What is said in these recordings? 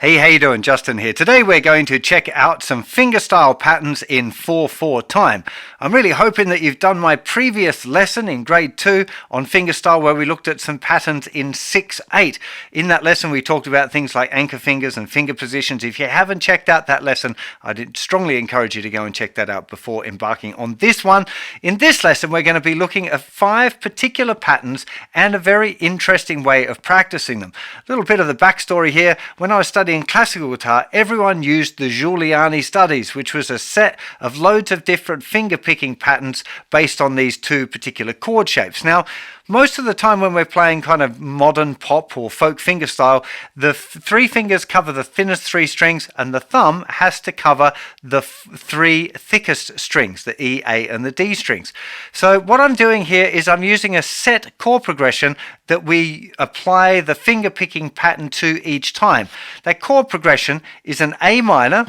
Hey, how you doing? Justin here. Today we're going to check out some fingerstyle patterns in 4/4 time. I'm really hoping that you've done my previous lesson in grade 2 on fingerstyle where we looked at some patterns in 6/8. In that lesson we talked about things like anchor fingers and finger positions. If you haven't checked out that lesson, I'd strongly encourage you to go and check that out before embarking on this one. In this lesson we're going to be looking at 5 particular patterns and a very interesting way of practicing them. A little bit of the backstory here. When I was studying classical guitar, everyone used the Giuliani studies, which was a set of loads of different finger picking patterns based on these 2 particular chord shapes. Now, most of the time when we're playing kind of modern pop or folk fingerstyle, the 3 fingers cover the thinnest 3 strings and the thumb has to cover the 3 thickest strings, the E, A and the D strings. So what I'm doing here is I'm using a set chord progression that we apply the finger picking pattern to each time. That chord progression is an A minor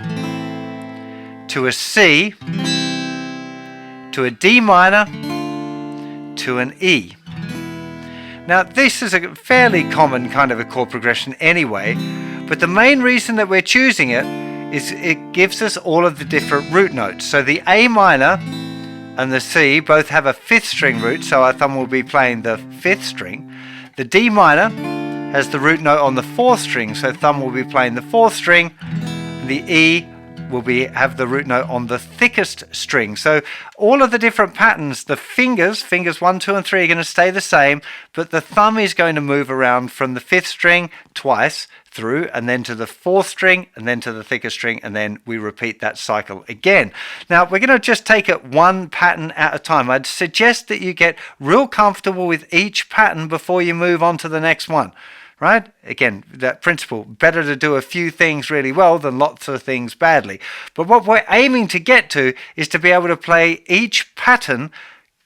to a C to a D minor to an E. Now this is a fairly common kind of a chord progression anyway, but the main reason that we're choosing it is it gives us all of the different root notes. So the A minor and the C both have a 5th string root, so our thumb will be playing the 5th string. The D minor has the root note on the 4th string, so thumb will be playing the 4th string. And the E will have the root note on the thickest string. So all of the different patterns, the fingers 1, 2 and 3 are going to stay the same, but the thumb is going to move around from the 5th string twice through and then to the 4th string and then to the thickest string, and then we repeat that cycle again. Now we're going to just take it one pattern at a time. I'd suggest that you get real comfortable with each pattern before you move on to the next one. Right? Again, that principle, better to do a few things really well than lots of things badly. But what we're aiming to get to is to be able to play each pattern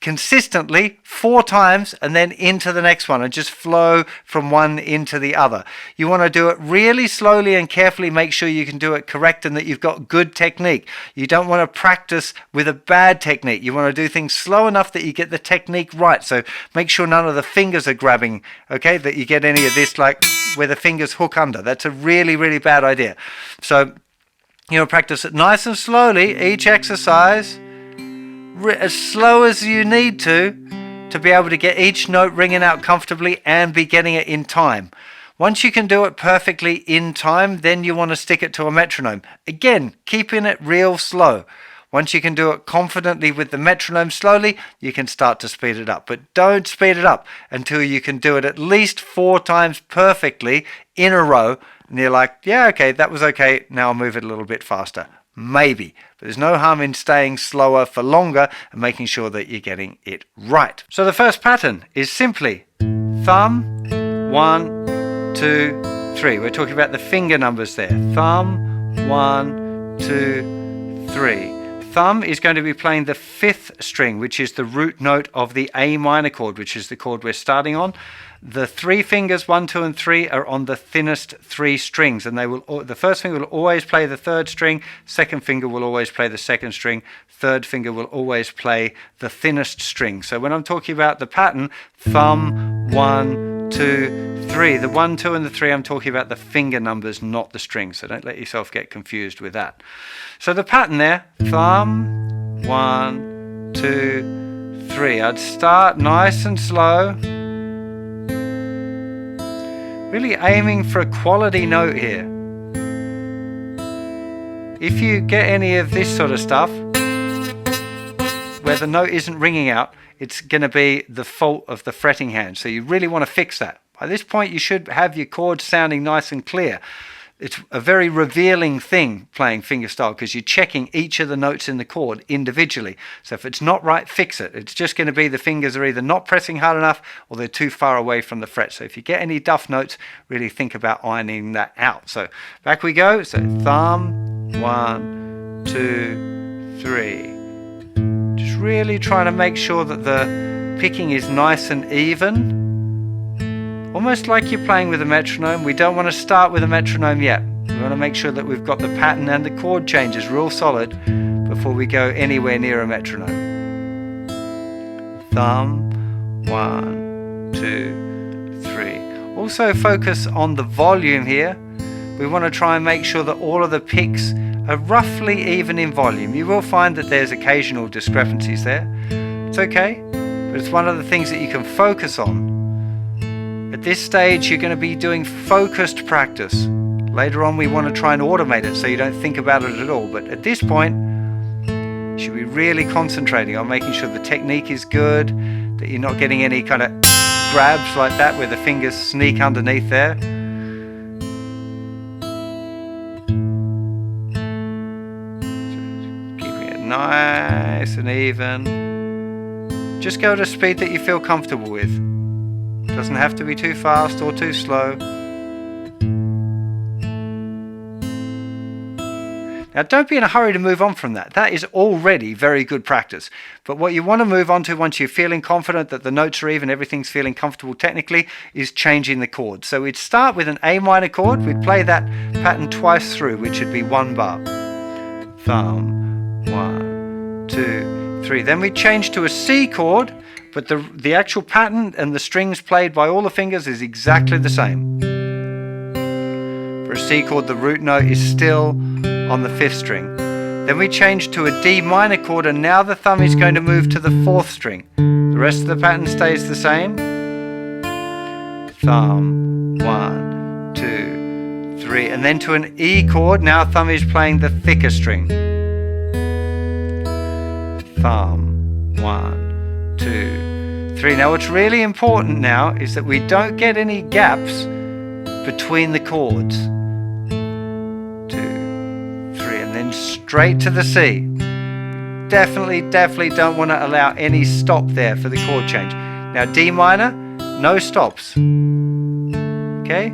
consistently 4 times and then into the next one and just flow from one into the other. You want to do it really slowly and carefully, make sure you can do it correct and that you've got good technique. You don't want to practice with a bad technique. You want to do things slow enough that you get the technique right. So make sure none of the fingers are grabbing, okay, that you get any of this like where the fingers hook under. That's a really, really bad idea. So, practice it nice and slowly, each exercise, as slow as you need to be able to get each note ringing out comfortably and be getting it in time. Once you can do it perfectly in time, then you want to stick it to a metronome. Again, keeping it real slow. Once you can do it confidently with the metronome slowly, you can start to speed it up. But don't speed it up until you can do it at least 4 times perfectly in a row. And you're like, yeah, okay, that was okay. Now I'll move it a little bit faster. Maybe, but there's no harm in staying slower for longer and making sure that you're getting it right. So the first pattern is simply thumb, 1, 2, 3. We're talking about the finger numbers there. Thumb, 1, 2, 3. Thumb is going to be playing the 5th string, which is the root note of the A minor chord, which is the chord we're starting on. The 3 fingers, 1, 2 and 3, are on the thinnest 3 strings, and the first finger will always play the 3rd string, second finger will always play the 2nd string, third finger will always play the thinnest string. So when I'm talking about the pattern, thumb, 1, 2, 3, the 1, 2 and the 3, I'm talking about the finger numbers, not the strings, so don't let yourself get confused with that. So the pattern there, thumb, 1, 2, 3. I'd start nice and slow, really aiming for a quality note here. If you get any of this sort of stuff where the note isn't ringing out, it's going to be the fault of the fretting hand. So you really want to fix that. By this point you should have your chords sounding nice and clear. It's a very revealing thing playing fingerstyle because you're checking each of the notes in the chord individually. So if it's not right, fix it. It's just going to be the fingers are either not pressing hard enough or they're too far away from the fret. So if you get any duff notes, really think about ironing that out. So back we go. So thumb, 1, 2, 3. Just really trying to make sure that the picking is nice and even. Almost like you're playing with a metronome. We don't want to start with a metronome yet. We want to make sure that we've got the pattern and the chord changes real solid before we go anywhere near a metronome. Thumb, 1, 2, 3. Also focus on the volume here. we want to try and make sure that all of the picks are roughly even in volume. You will find that there's occasional discrepancies there. It's okay, but it's one of the things that you can focus on. At this stage, you're going to be doing focused practice. Later on, we want to try and automate it so you don't think about it at all. But at this point, you should be really concentrating on making sure the technique is good, that you're not getting any kind of grabs like that where the fingers sneak underneath there. Keeping it nice and even. Just go at a speed that you feel comfortable with. Doesn't have to be too fast or too slow. Now don't be in a hurry to move on from that. That is already very good practice. But what you want to move on to once you're feeling confident that the notes are even, everything's feeling comfortable technically, is changing the chord. So we'd start with an A minor chord. We'd play that pattern twice through, which would be 1 bar. Thumb, 1, 2, 3. Then we change to a C chord, but the actual pattern and the strings played by all the fingers is exactly the same. For a C chord, the root note is still on the 5th string. Then we change to a D minor chord, and now the thumb is going to move to the 4th string. The rest of the pattern stays the same. Thumb, 1, 2, 3, and then to an E chord. Now thumb is playing the thicker string. Thumb, 1, 2, 3. Now what's really important now is that we don't get any gaps between the chords. 2, 3, and then straight to the C. Definitely don't want to allow any stop there for the chord change. Now D minor, no stops. Okay?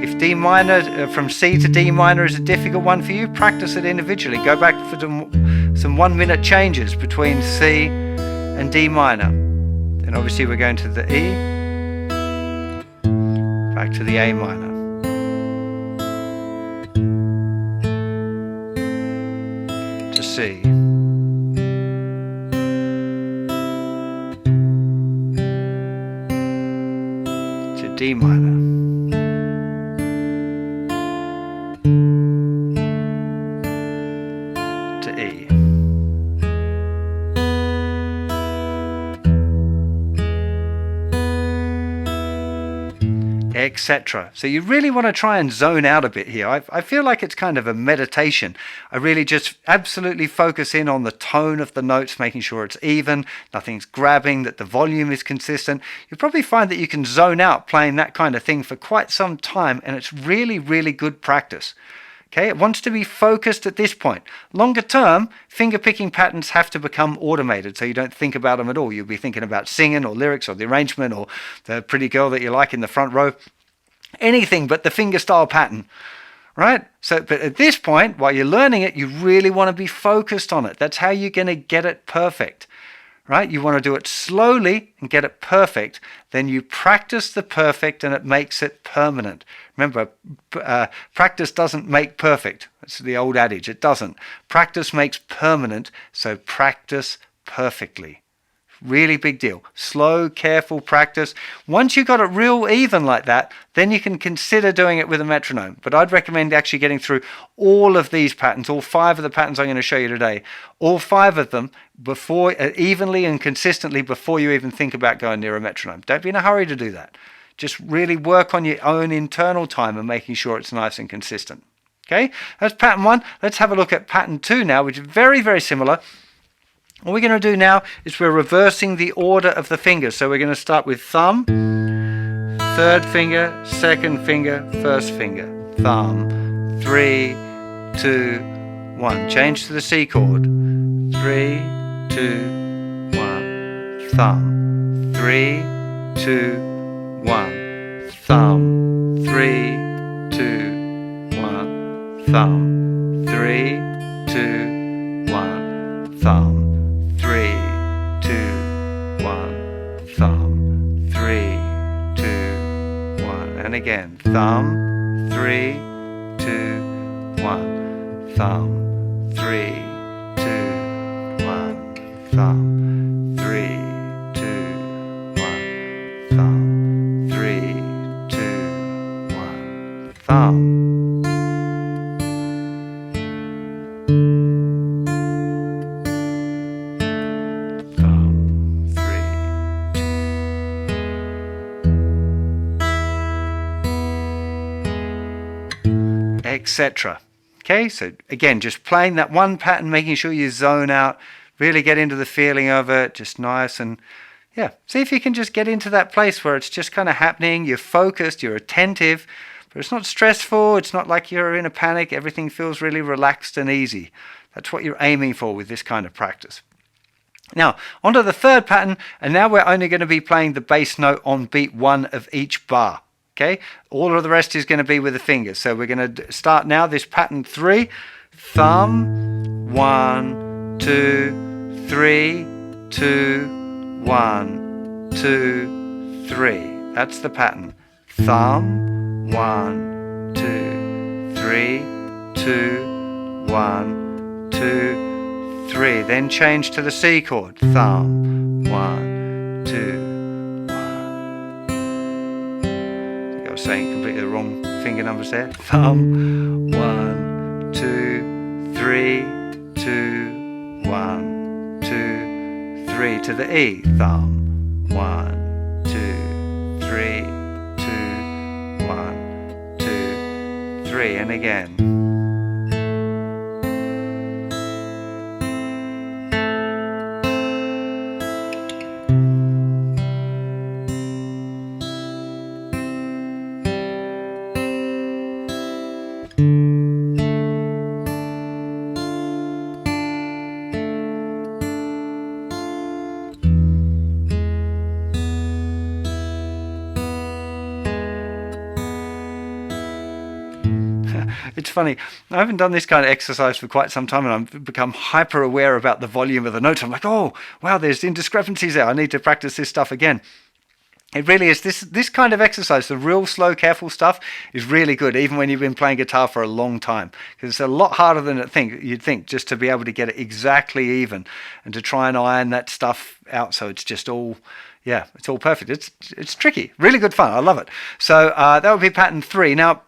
If D minor, from C to D minor is a difficult one for you, practice it individually. Go back for some 1 minute changes between C and D minor. Then obviously we're going to the E, back to the A minor. To C. To D minor. To E. Etc. So you really want to try and zone out a bit here. I feel like it's kind of a meditation. I really just absolutely focus in on the tone of the notes, making sure it's even, nothing's grabbing, that the volume is consistent. You'll probably find that you can zone out playing that kind of thing for quite some time, and it's really good practice. Okay, it wants to be focused at this point. Longer term, finger picking patterns have to become automated, so you don't think about them at all. You'll be thinking about singing or lyrics or the arrangement or the pretty girl that you like in the front row. Anything but the fingerstyle pattern, right? So, but at this point, while you're learning it, you really want to be focused on it. That's how you're going to get it perfect, right? You want to do it slowly and get it perfect. Then you practice the perfect and it makes it permanent. Remember, practice doesn't make perfect. That's the old adage. It doesn't. Practice makes permanent, so practice perfectly. Really big deal. Slow, careful practice. Once you've got it real even like that, then you can consider doing it with a metronome. But I'd recommend actually getting through all of these patterns, all 5 of the patterns I'm going to show you today, all 5 of them before evenly and consistently before you even think about going near a metronome. Don't be in a hurry to do that. Just really work on your own internal time and making sure it's nice and consistent. Okay, that's pattern 1. Let's have a look at pattern 2 now, which is very similar. What we're going to do now is we're reversing the order of the fingers. So we're going to start with thumb, 3rd finger, 2nd finger, 1st finger. Thumb, 3, 2, 1. Change to the C chord. 3, 2, 1. Thumb, 3, 2, 1. Thumb, 3, 2, 1. Thumb, 3, 2, 1. Thumb. 3, 2, 1, thumb, 3, 2, 1, and again, thumb, 3, 2, 1, thumb, 3, 2, 1, thumb, 3, 2, 1, thumb, 3, 2, 1, thumb. etc. Okay, so again, just playing that one pattern, making sure you zone out, really get into the feeling of it, just nice, and yeah, see if you can just get into that place where it's just kind of happening, you're focused, you're attentive, but it's not stressful, it's not like you're in a panic, everything feels really relaxed and easy. That's what you're aiming for with this kind of practice. Now, onto the third pattern, and now we're only going to be playing the bass note on beat 1 of each bar. Okay, all of the rest is going to be with the fingers. So we're going to start now this pattern 3, thumb, 1, 2, 3, 2, 1, 2, 3. That's the pattern. Thumb, 1, 2, 3, 2, 1, 2, 3. Then change to the C chord. Thumb, 1, 2. Saying completely the wrong finger numbers there. Thumb, 1, 2, 3, 2, 1, 2, 3 to the E. Thumb, 1, 2, 3, 2, 1, 2, 3, and again. It's funny, I haven't done this kind of exercise for quite some time, and I've become hyper aware about the volume of the notes. I'm like, oh, wow, there's indiscrepancies there. I need to practice this stuff again. It really is. This kind of exercise, the real slow, careful stuff, is really good, even when you've been playing guitar for a long time. Because it's a lot harder than you'd think, just to be able to get it exactly even and to try and iron that stuff out so it's just all, yeah, it's all perfect. It's tricky. Really good fun. I love it. So that would be pattern 3. Now,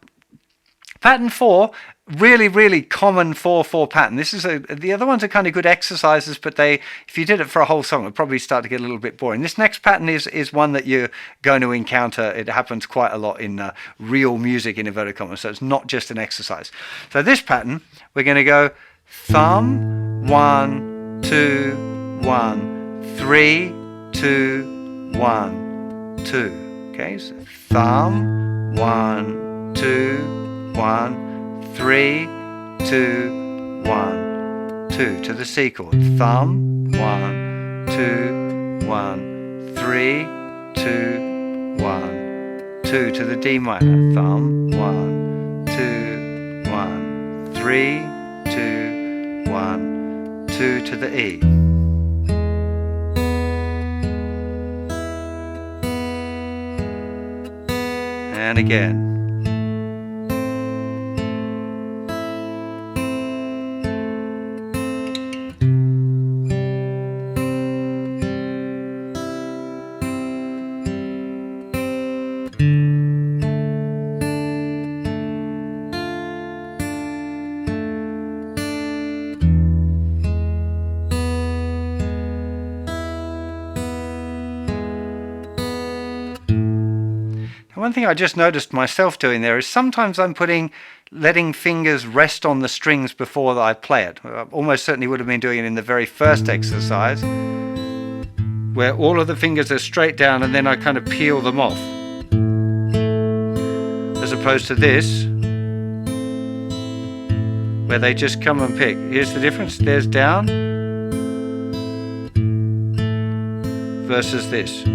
pattern 4, really, really common 4/4 pattern. This is the other ones are kind of good exercises, but if you did it for a whole song, it would probably start to get a little bit boring. This next pattern is one that you're going to encounter. It happens quite a lot in real music, in inverted commas, so it's not just an exercise. So this pattern, we're going to go thumb, 1, 2, 1, 3, 2, 1, 2. Okay, so thumb, 1, 2, 1, 3, 2, 1, 2 to the C chord. Thumb, 1, 2, 1, 3, 2, 1, 2 to the D minor. Thumb, 1, 2, 1, 3, 2, 1, 2 to the E. And again. One thing I just noticed myself doing there is sometimes I'm letting fingers rest on the strings before I play it. I almost certainly would have been doing it in the very first exercise, where all of the fingers are straight down and then I kind of peel them off. As opposed to this, where they just come and pick. Here's the difference, there's down versus this.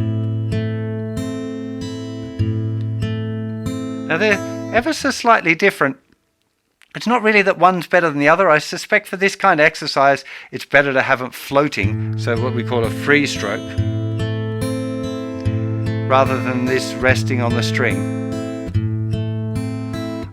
Now they're ever so slightly different. It's not really that one's better than the other. I suspect for this kind of exercise, it's better to have it floating, so what we call a free stroke, rather than this resting on the string.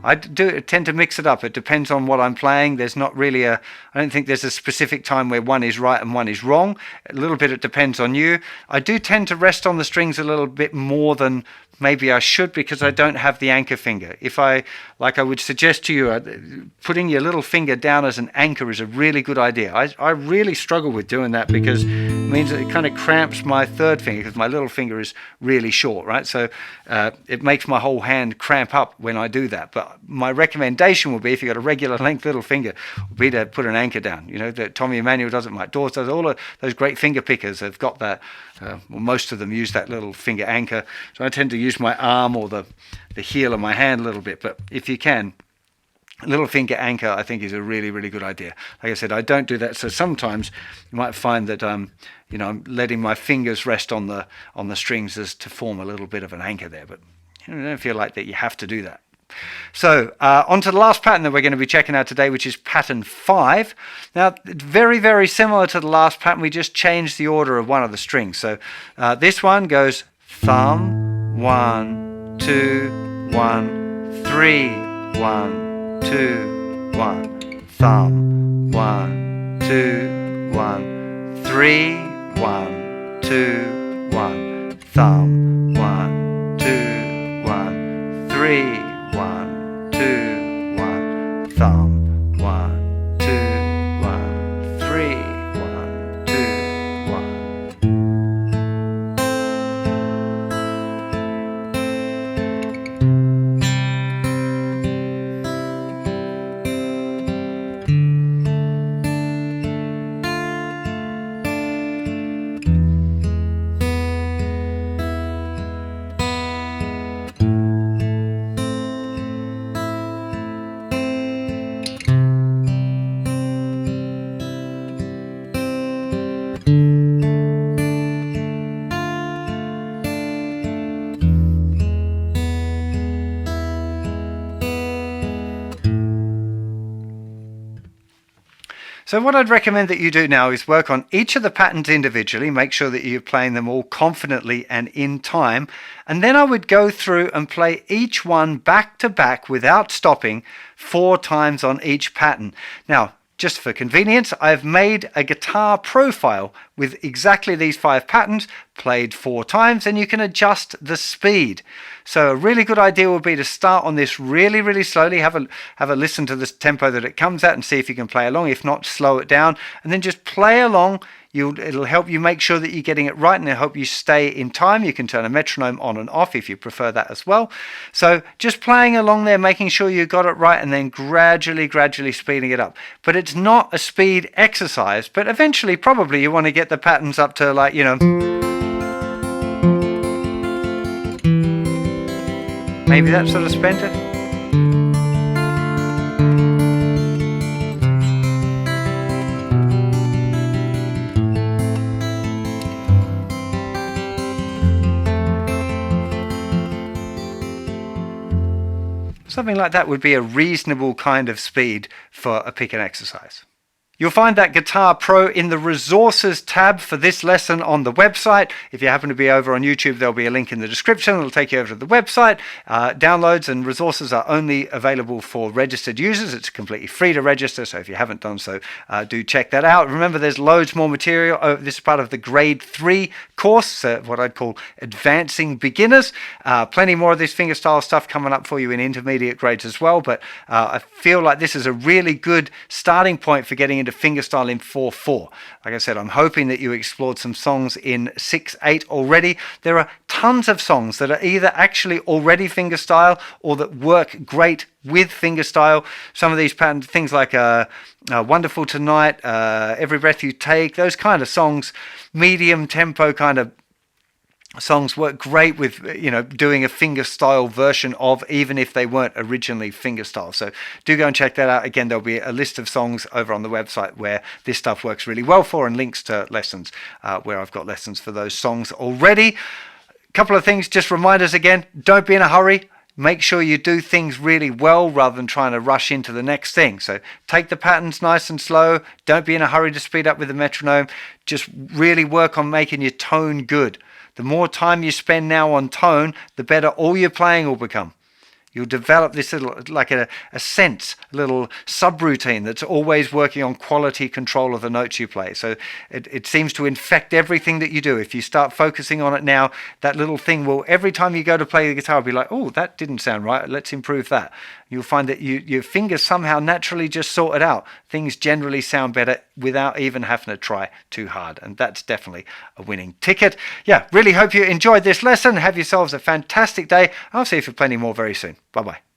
I tend to mix it up. It depends on what I'm playing. There's not really I don't think there's a specific time where one is right and one is wrong. A little bit it depends on you. I do tend to rest on the strings a little bit more than maybe I should, because I don't have the anchor finger. I would suggest to you, putting your little finger down as an anchor is a really good idea. I really struggle with doing that because it means that it kind of cramps my third finger, because my little finger is really short, right? So it makes my whole hand cramp up when I do that. But my recommendation would be, if you've got a regular length little finger, would be to put an anchor down. You know, that Tommy Emmanuel does it, Mike Dawes does it. All of those great finger pickers have got that. Well, most of them use that little finger anchor. So I tend to use my arm or the heel of my hand a little bit. But if you can, a little finger anchor, I think, is a really, really good idea. Like I said, I don't do that. So sometimes you might find that you know, I'm letting my fingers rest on the strings as to form a little bit of an anchor there. But you know, don't feel like that you have to do that. So on to the last pattern that we're going to be checking out today, which is pattern 5. Now, very, very similar to the last pattern. We just changed the order of one of the strings. So this one goes thumb, 1, 2, 1, 3, 1, 2, 1, thumb, 1, 2, 1, 3, 1, 2, 1, thumb, 1, 2, 1, 3, 1, 2, 1, thumb, 1, 2, 1, 3, 1, 2, 1. So what I'd recommend that you do now is work on each of the patterns individually, make sure that you're playing them all confidently and in time, and then I would go through and play each one back to back without stopping 4 times on each pattern. Now, just for convenience, I've made a guitar profile with exactly these 5 patterns, played 4 times, and you can adjust the speed. So a really good idea would be to start on this really, really slowly, have a listen to this tempo that it comes at and see if you can play along. If not, slow it down, and then just play along. It'll help you make sure that you're getting it right, and it'll help you stay in time. You can turn a metronome on and off if you prefer that as well. So just playing along there, making sure you got it right, and then gradually speeding it up. But it's not a speed exercise, but eventually probably you want to get the patterns up to, like, you know, maybe that sort of spent it. Something like that would be a reasonable kind of speed for a picking exercise. You'll find that Guitar Pro in the Resources tab for this lesson on the website. If you happen to be over on YouTube, there'll be a link in the description. It'll take you over to the website. Downloads and resources are only available for registered users. It's completely free to register, so if you haven't done so, do check that out. Remember, there's loads more material. This is part of the Grade 3 course, what I'd call Advancing Beginners. Plenty more of this fingerstyle stuff coming up for you in intermediate grades as well, but I feel like this is a really good starting point for getting into fingerstyle in 4/4. Like I said, I'm hoping that you explored some songs in 6/8 already. There are tons of songs that are either actually already fingerstyle or that work great with fingerstyle. Some of these patterns, things like Wonderful Tonight, Every Breath You Take, those kind of songs, medium tempo kind of songs, work great with, you know, doing a fingerstyle version of, even if they weren't originally fingerstyle. So do go and check that out. Again, there'll be a list of songs over on the website where this stuff works really well for, and links to lessons where I've got lessons for those songs already. Couple of things, just reminders again, don't be in a hurry. Make sure you do things really well rather than trying to rush into the next thing. So take the patterns nice and slow. Don't be in a hurry to speed up with the metronome. Just really work on making your tone good. The more time you spend now on tone, the better all your playing will become. You'll develop this little, like a sense, a little subroutine that's always working on quality control of the notes you play. So it seems to infect everything that you do. If you start focusing on it now, that little thing will, every time you go to play the guitar, be like, oh, that didn't sound right. Let's improve that. You'll find that your fingers somehow naturally just sort it out. Things generally sound better without even having to try too hard. And that's definitely a winning ticket. Yeah, really hope you enjoyed this lesson. Have yourselves a fantastic day. I'll see you for plenty more very soon. Bye-bye.